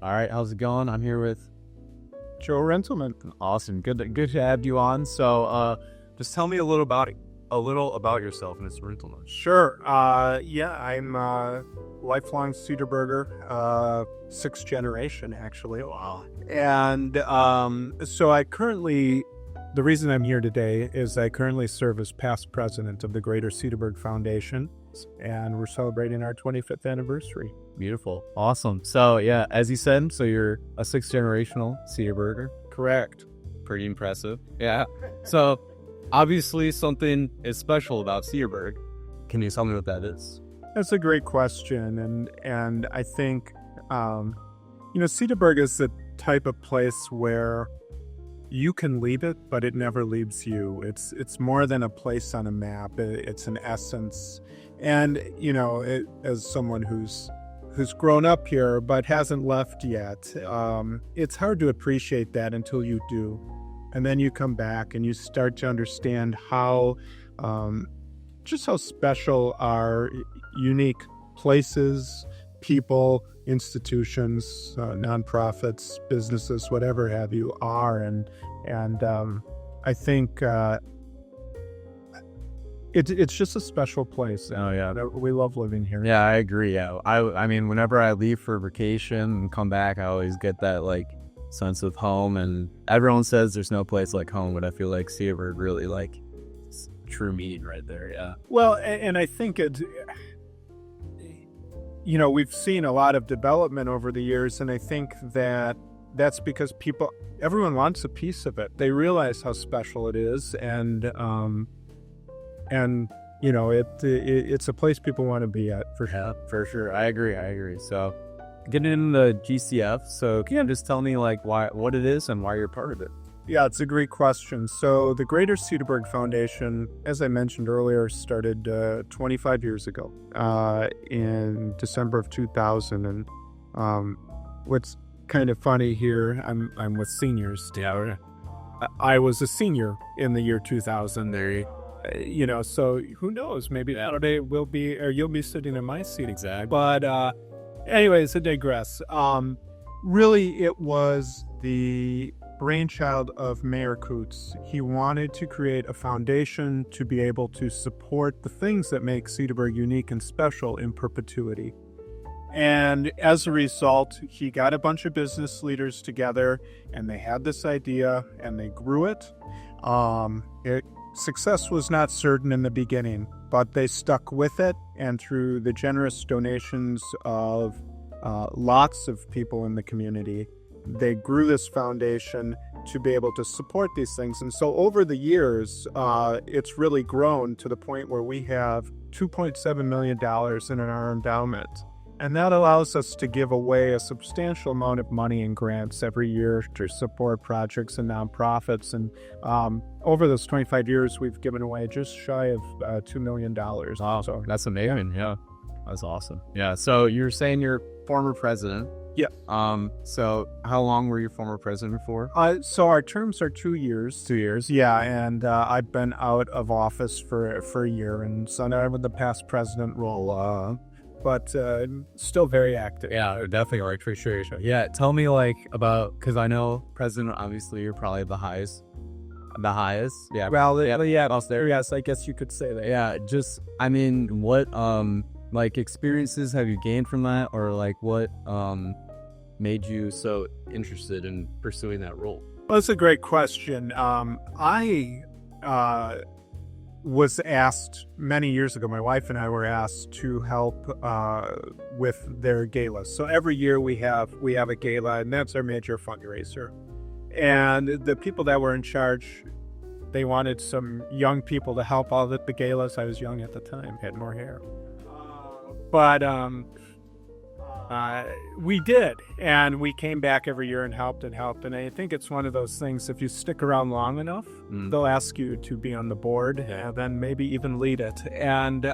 All right, how's it going? I'm here with Joe Rintelman. Awesome. Good to have you on. So, just tell me a little about yourself, Mr. Rintelman. Sure. I'm a lifelong Cedarburger, sixth generation, actually. Wow. And the reason I'm here today is I currently serve as past president of the Greater Cedarburg Foundation, and we're celebrating our 25th anniversary. Beautiful. Awesome. So, yeah, as you said, so you're a sixth generational Cedarburger. Correct. Pretty impressive. Yeah. So, obviously, something is special about Cedarburg. Can you tell me what that is? That's a great question, and I think Cedarburg is the type of place where you can leave it, but it never leaves you. It's more than a place on a map. It's an essence, and as someone who's grown up here but hasn't left yet, it's hard to appreciate that until you do, and then you come back and you start to understand how special our unique places, people, institutions, nonprofits, businesses, whatever have you, are, and I think it's just a special place. Oh yeah, we love living here. Yeah, I agree. Yeah, I mean, whenever I leave for vacation and come back, I always get that like sense of home. And everyone says there's no place like home, but I feel like Cedarburg really like it's true meaning right there. Yeah. Well, and I think we've seen a lot of development over the years, and I think that's because everyone wants a piece of it. They realize how special it is, and it's a place people want to be at for sure. Yeah, for sure. I agree. So, getting into the GCF, so can you just tell me like what it is and why you're part of it? Yeah, it's a great question. So the Greater Cedarburg Foundation, as I mentioned earlier, started 25 years ago in December of 2000. And what's kind of funny here, I'm with seniors. Yeah, I was a senior in the year 2000. So who knows? Maybe that day you'll be sitting in my seat. Exactly. But anyways, I digress. Really, it was the brainchild of Mayor Coots. He wanted to create a foundation to be able to support the things that make Cedarburg unique and special in perpetuity. And as a result, he got a bunch of business leaders together, and they had this idea, and they grew it. Success was not certain in the beginning, but they stuck with it, and through the generous donations of lots of people in the community, they grew this foundation to be able to support these things. And so over the years, it's really grown to the point where we have $2.7 million in our endowment. And that allows us to give away a substantial amount of money in grants every year to support projects and nonprofits. And over those 25 years, we've given away just shy of $2 million. Wow, so that's amazing. Yeah, that's awesome. Yeah, so you're saying you're former president. Yeah. So how long were you former president for? So our terms are 2 years. 2 years. Yeah, and I've been out of office for a year, and so now I'm in the past president role, but still very active. Yeah, definitely. I appreciate it. Yeah, tell me because I know president, obviously you're probably the highest. Yeah. Well, yeah, boss there. Yes, I guess you could say that. Yeah, what experiences have you gained from that, or what made you so interested in pursuing that role? Well, that's a great question. I was asked many years ago, my wife and I were asked to help with their gala. So every year we have a gala, and that's our major fundraiser. And the people that were in charge, they wanted some young people to help out at the galas. I was young at the time, had more hair. But we did, and we came back every year and helped. And I think it's one of those things, if you stick around long enough, they'll ask you to be on the board and then maybe even lead it. And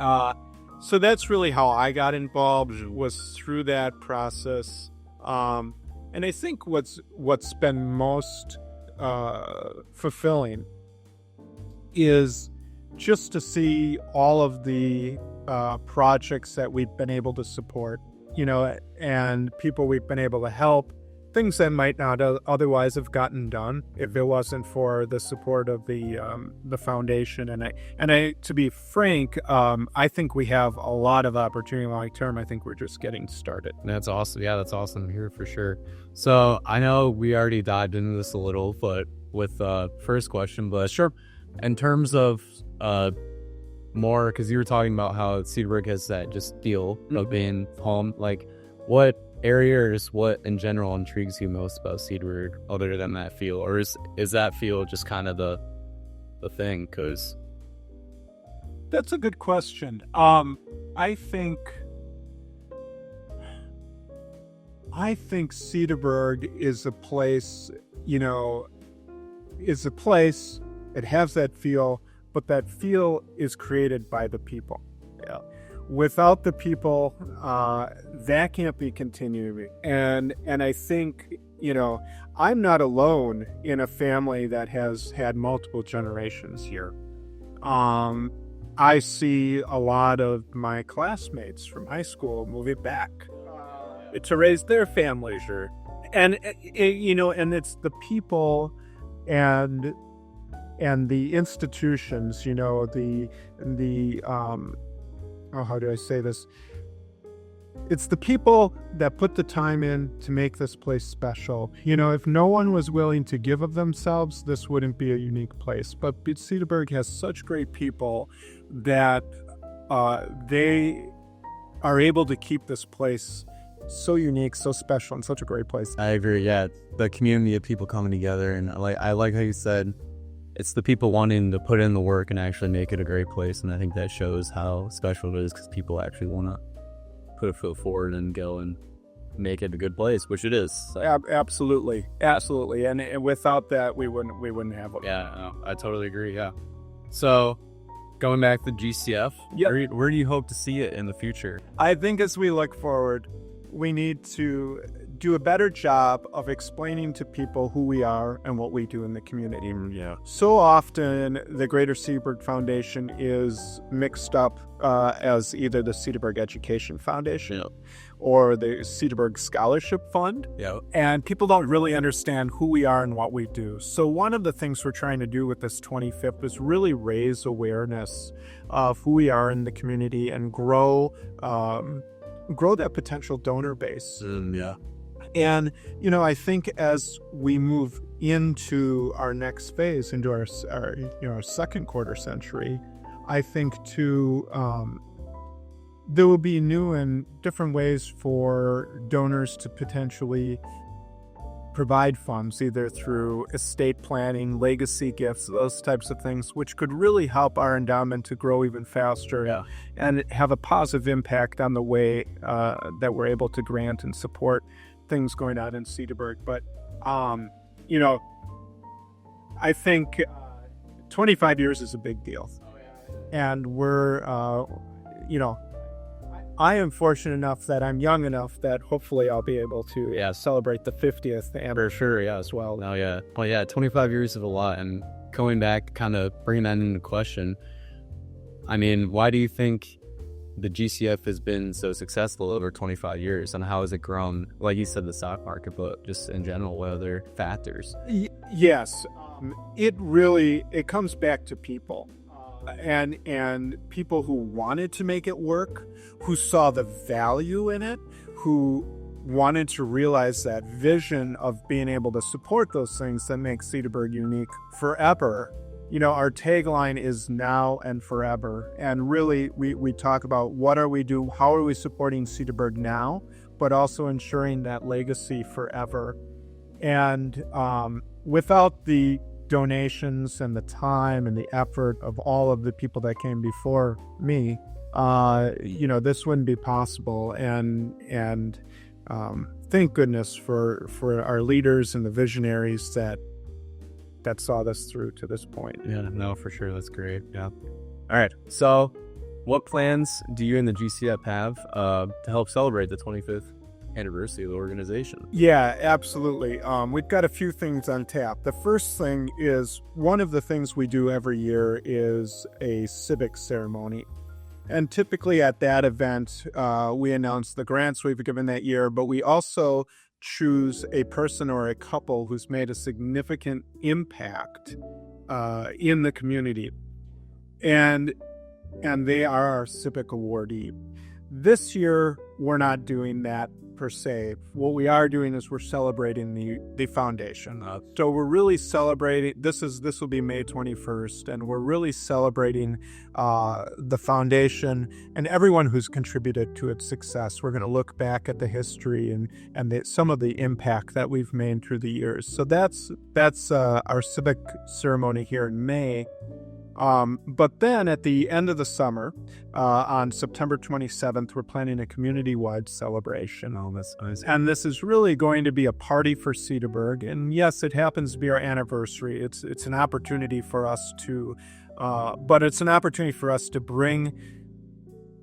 so that's really how I got involved, was through that process. And I think what's been most fulfilling is just to see all of the projects that we've been able to support. and people we've been able to help, things that might not otherwise have gotten done if it wasn't for the support of the foundation. And I, to be frank, I think we have a lot of opportunity long term. I think we're just getting started. That's awesome. Yeah, that's awesome to hear for sure. So I know we already dived into this a little, but with first question, but Sure. in terms of more, because you were talking about how Cedarburg has that just feel of being home, like what areas, what in general intrigues you most about Cedarburg other than that feel, or is that feel just kind of the thing? Because that's a good question. I think Cedarburg is a place, it has that feel, but that feel is created by the people. Yeah. Without the people, that can't be continuing. And I think, I'm not alone in a family that has had multiple generations here. I see a lot of my classmates from high school moving back to raise their families here. And it's the people and the institutions, how do I say this? It's the people that put the time in to make this place special. If no one was willing to give of themselves, this wouldn't be a unique place. But Cedarburg has such great people that they are able to keep this place so unique, so special, and such a great place. I agree. Yeah, the community of people coming together, and I like how you said it's the people wanting to put in the work and actually make it a great place. And I think that shows how special it is because people actually want to put a foot forward and go and make it a good place, which it is. So. Absolutely. And without that, we wouldn't have it. Yeah, no, I totally agree. Yeah. So going back to GCF, where do you hope to see it in the future? I think as we look forward, we need to do a better job of explaining to people who we are and what we do in the community. Yeah. So often, the Greater Cedarburg Foundation is mixed up as either the Cedarburg Education Foundation or the Cedarburg Scholarship Fund. Yeah. And people don't really understand who we are and what we do. So one of the things we're trying to do with this 25th is really raise awareness of who we are in the community and grow that potential donor base. Yeah. And, I think as we move into our next phase, into our second quarter century, I think there will be new and different ways for donors to potentially provide funds, either through estate planning, legacy gifts, those types of things, which could really help our endowment to grow even faster and have a positive impact on the way that we're able to grant and support things going on in Cedarburg. But, I think 25 years is a big deal. And we're, I am fortunate enough that I'm young enough that hopefully I'll be able to celebrate the 50th anniversary as well. Oh, yeah. Well, yeah, 25 years is a lot. And going back, kind of bringing that into question, I mean, why do you think the GCF has been so successful over 25 years, and how has it grown? Like you said, the stock market, but just in general, what other factors? Yes, it comes back to people, and people who wanted to make it work, who saw the value in it, who wanted to realize that vision of being able to support those things that make Cedarburg unique forever. Our tagline is now and forever. And really, we talk about what are we doing, how are we supporting Cedarburg now, but also ensuring that legacy forever. And without the donations and the time and the effort of all of the people that came before me, this wouldn't be possible. And thank goodness for our leaders and the visionaries that saw this through to this point. Yeah, no, for sure. That's great. Yeah. All right. So what plans do you and the GCF have to help celebrate the 25th anniversary of the organization? Yeah, absolutely. We've got a few things on tap. The first thing is, one of the things we do every year is a civic ceremony. And typically at that event, we announce the grants we've given that year, but we also choose a person or a couple who's made a significant impact in the community. And they are our civic awardee. This year, we're not doing that per se. What we are doing is we're celebrating the foundation. So we're really celebrating, this will be May 21st, and we're really celebrating the foundation and everyone who's contributed to its success. We're going to look back at the history and some of the impact that we've made through the years. So that's our civic ceremony here in May. But then at the end of the summer, on September 27th, we're planning a community-wide celebration. Oh, that's nice. And this is really going to be a party for Cedarburg. And yes, it happens to be our anniversary. It's an opportunity for us to, but it's an opportunity for us to bring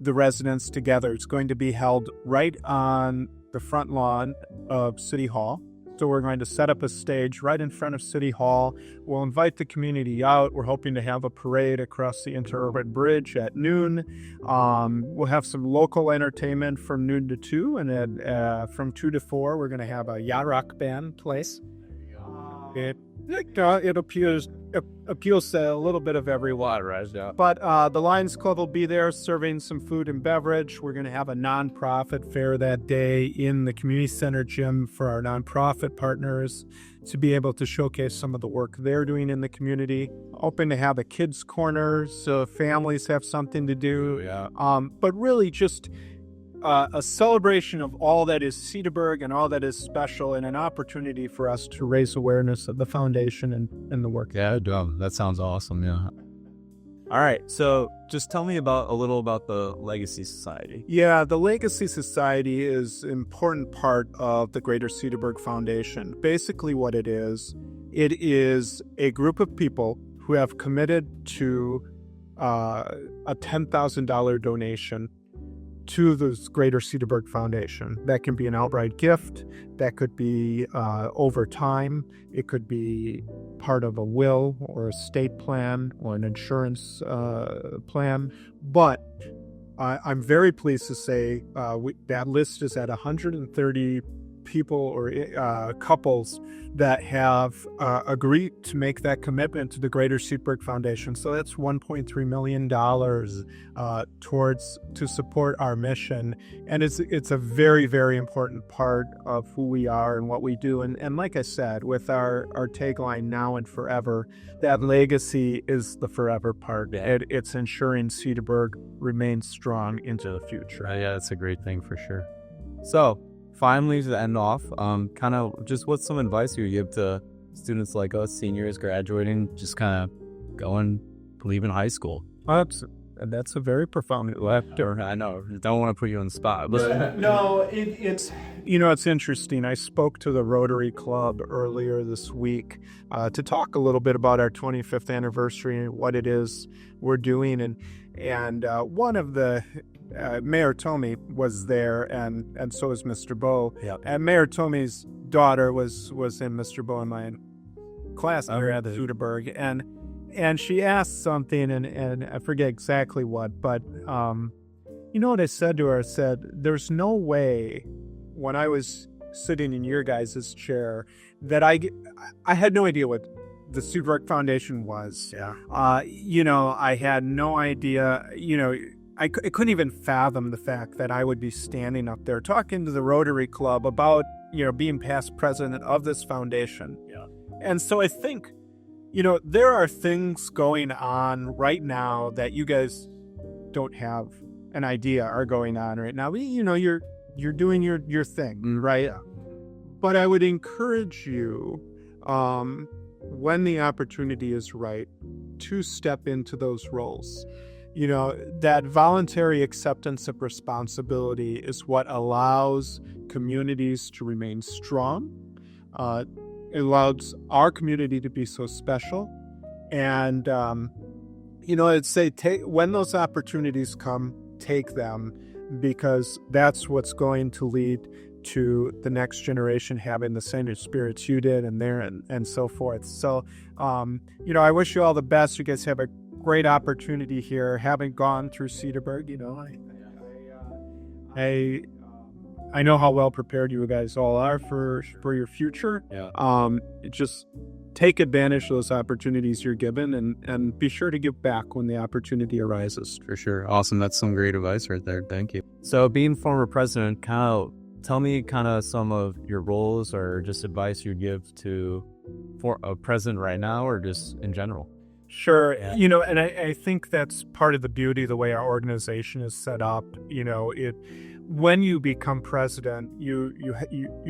the residents together. It's going to be held right on the front lawn of City Hall. So we're going to set up a stage right in front of City Hall. We'll invite the community out. We're hoping to have a parade across the Interurban Bridge at noon. We'll have some local entertainment from noon to 2, and then from 2 to 4, we're going to have a yacht rock band place. It appeals to a little bit of everyone. Right, yeah. But the Lions Club will be there serving some food and beverage. We're going to have a nonprofit fair that day in the community center gym for our nonprofit partners to be able to showcase some of the work they're doing in the community. Hoping to have a kids' corner so families have something to do. Yeah. But really just a celebration of all that is Cedarburg and all that is special, and an opportunity for us to raise awareness of the foundation and the work. Yeah, that sounds awesome. Yeah. All right. So just tell me a little about the Legacy Society. Yeah, the Legacy Society is an important part of the Greater Cedarburg Foundation. Basically what it is a group of people who have committed to a $10,000 donation to the Greater Cedarburg Foundation. That can be an outright gift. That could be over time. It could be part of a will or estate plan or an insurance plan. But I'm very pleased to say that list is at 130 people or couples that have agreed to make that commitment to the Greater Cedarburg Foundation. So that's $1.3 million to support our mission. And it's a very, very important part of who we are and what we do. And like I said, with our tagline, now and forever, that legacy is the forever part. It's ensuring Cedarburg remains strong into the future. Yeah, that's a great thing for sure. So, finally, to end off, kind of just what's some advice you would give to students like us, seniors graduating, just kind of going to leaving high school? That's a very profound letter. I know. Don't want to put you on the spot. But no, it's interesting. I spoke to the Rotary Club earlier this week to talk a little bit about our 25th anniversary and what it is we're doing. And one of the Mayor Tomey was there, and so was Mr. Bowe. Yep. And Mayor Tomey's daughter was in Mr. Bowe and my class here at Cedarburg, and she asked something, and I forget exactly what, but you know what I said to her? I said, "There's no way when I was sitting in your guys' chair that I had no idea what the Cedarburg Foundation was. Yeah. I had no idea. I couldn't even fathom the fact that I would be standing up there talking to the Rotary Club about, being past president of this foundation. Yeah. And so I think, there are things going on right now that you guys don't have an idea are going on right now. You're doing your thing, right? But I would encourage you, when the opportunity is right, to step into those roles. That voluntary acceptance of responsibility is what allows communities to remain strong. It allows our community to be so special. And, I'd say when those opportunities come, take them, because that's what's going to lead to the next generation having the same spirits you did and so forth. So, I wish you all the best. You guys have a great opportunity here. Having gone through Cedarburg, I know how well prepared you guys all are for your future. Yeah. Just take advantage of those opportunities you're given, and be sure to give back when the opportunity arises. For sure. Awesome. That's some great advice right there. Thank you. So being former president, tell me some of your roles or just advice you'd give to for a president right now or just in general. Sure. Yeah. And I think that's part of the beauty of the way our organization is set up. When you become president, you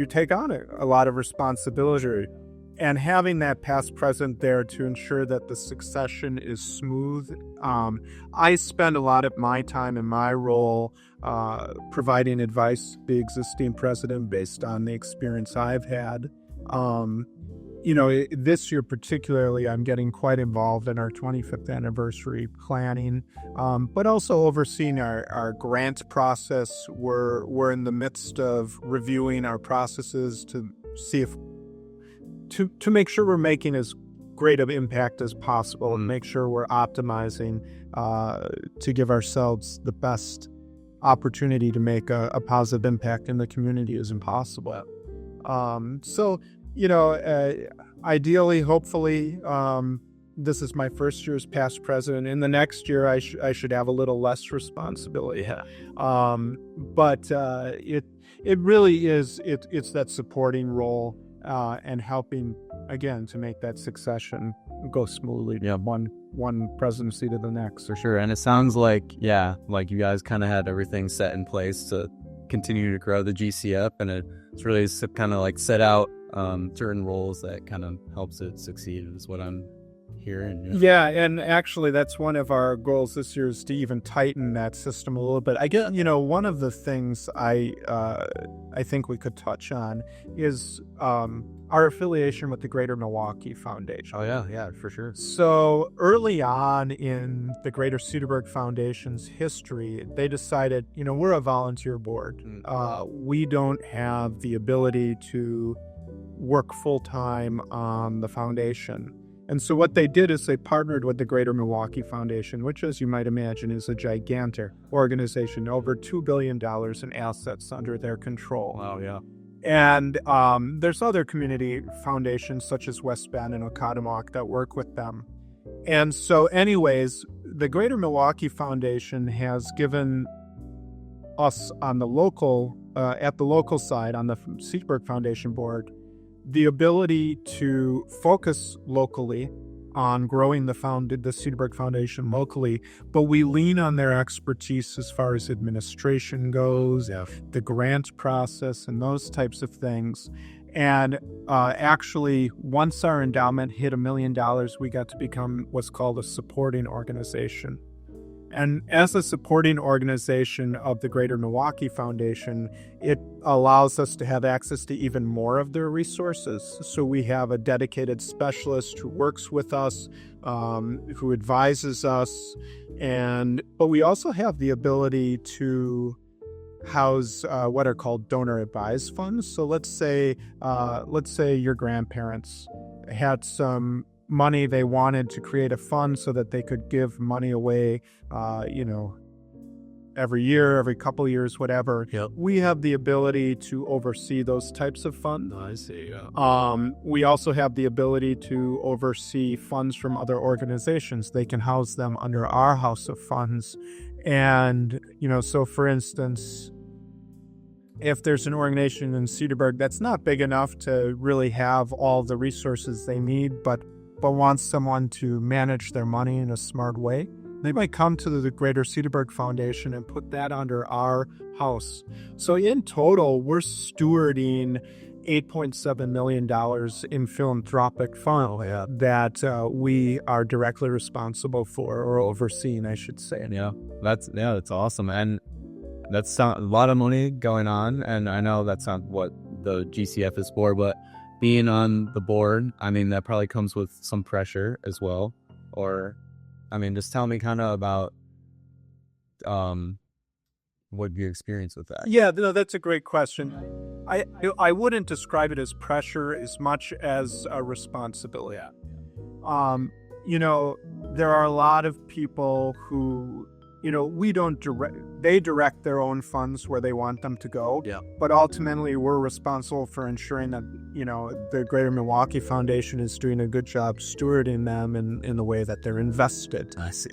take on a lot of responsibility, and having that past president there to ensure that the succession is smooth. I spend a lot of my time in my role providing advice to the existing president based on the experience I've had. This year particularly, I'm getting quite involved in our 25th anniversary planning, but also overseeing our grant process. We're in the midst of reviewing our processes to see if to make sure we're making as great of impact as possible, and make sure we're optimizing to give ourselves the best opportunity to make a positive impact in the community as possible. Ideally, hopefully, this is my first year as past president. In the next year, I should have a little less responsibility. Yeah. But it really is, it's that supporting role and helping, again, to make that succession go smoothly. Yeah. One presidency to the next. For sure. And it sounds like you guys kind of had everything set in place to continue to grow the GCF, and it's really kind of like set out certain roles that kind of helps it succeed is what I'm hearing. Yeah, and actually that's one of our goals this year is to even tighten that system a little bit. I guess, one of the things I think we could touch on is our affiliation with the Greater Milwaukee Foundation. Oh, yeah, for sure. So early on in the Greater Cedarburg Foundation's history, they decided, we're a volunteer board. We don't have the ability to work full-time on the foundation. And so what they did is they partnered with the Greater Milwaukee Foundation, which, as you might imagine, is a gigantic organization, over $2 billion in assets under their control. Wow, yeah. And there's other community foundations such as West Bend and Oconomowoc that work with them. And so anyways, the Greater Milwaukee Foundation has given us on the local, at the local side, on the Cedarburg Foundation board, the ability to focus locally on growing the Cedarburg Foundation locally, but we lean on their expertise as far as administration goes, the grant process, and those types of things. And actually, once our endowment hit $1 million, we got to become what's called a supporting organization. And as a supporting organization of the Greater Milwaukee Foundation, it allows us to have access to even more of their resources. So we have a dedicated specialist who works with us, who advises us, but we also have the ability to house what are called donor advised funds. So let's say your grandparents had some money they wanted to create a fund so that they could give money away, every year, every couple of years, whatever. Yep. We have the ability to oversee those types of funds. I see. Yeah. We also have the ability to oversee funds from other organizations. They can house them under our house of funds. And, so for instance, if there's an organization in Cedarburg that's not big enough to really have all the resources they need, but wants someone to manage their money in a smart way, they might come to the Greater Cedarburg Foundation and put that under our house. So in total, we're stewarding $8.7 million in philanthropic funds that we are directly responsible for, or overseeing, I should say. Yeah, that's awesome. And that's a lot of money going on. And I know that's not what the GCF is for, but being on the board, that probably comes with some pressure as well. Or, just tell me kind of about what you experienced with that. Yeah, no, that's a great question. I wouldn't describe it as pressure as much as a responsibility. there are a lot of people who, we don't they direct their own funds where they want them to go. Yeah. But ultimately, we're responsible for ensuring that, the Greater Milwaukee Foundation is doing a good job stewarding them in the way that they're invested. I see.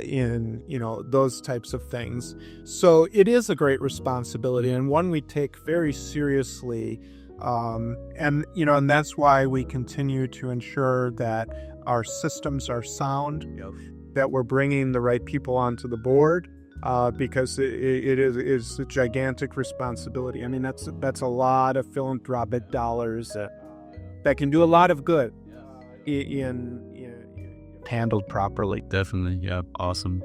In, those types of things. So it is a great responsibility, and one we take very seriously. And that's why we continue to ensure that our systems are sound, that we're bringing the right people onto the board, because it is a gigantic responsibility. I mean, that's a lot of philanthropic dollars that can do a lot of good in handled properly. Definitely. Yeah. Awesome.